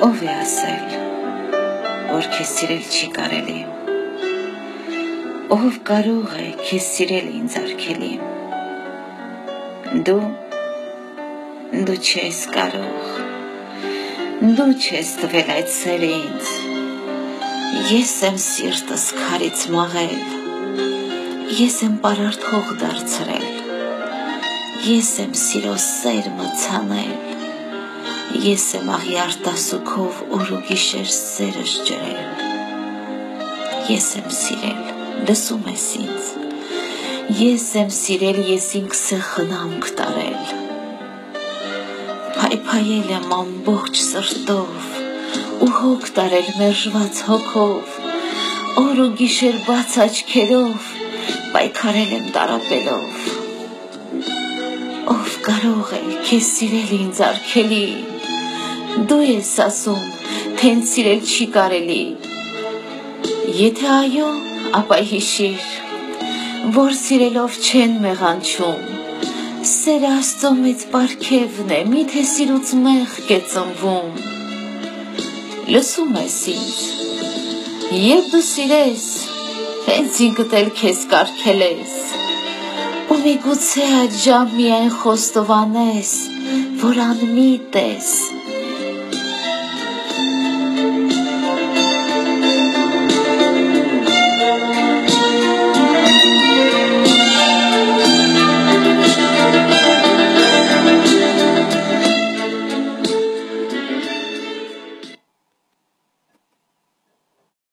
Ով է ասել, որ քեզ սիրել չի կարելի, ով կարող է քեզ սիրել ինձ արգելի, դու չես կարող, դու չես տվել այդ սերը ինձ, ես եմ սիրտս քարից մաղել, ես եմ պարարտ հող դարձրել, ես եմ սիրո սերմը ցանել, ես եմ աղի արտասուքով օր ու գիշեր սերս ջրել, ես եմ սիրել, լսում ես ինձ, ես եմ սիրել, ես ինքս է խնամք տարել, փայփայել եմ ամբողջ սրտով, ու հոգ տարել մերժված հոգով, օր ու գիշեր բաց աչքերով, պայքարել եմ տարապելով, ով կարող է քեզ սիրել ինձ արգելի, դու ես ասում, թե ինձ սիրել չի կարելի, եթե այո, ապա հիշիր, որ սիրելով չեն մեղանչում, սերը Աստծո մեծ պարգևն է, միթե սիրուց մեղք է ծնվում, լսում ես ինձ, երբ դու սիրես, հենց ինքդ էլ քեզ կարգել ես, ու միգուցե այդ ժամ միայն խոստովանես, որ անմիտ ես,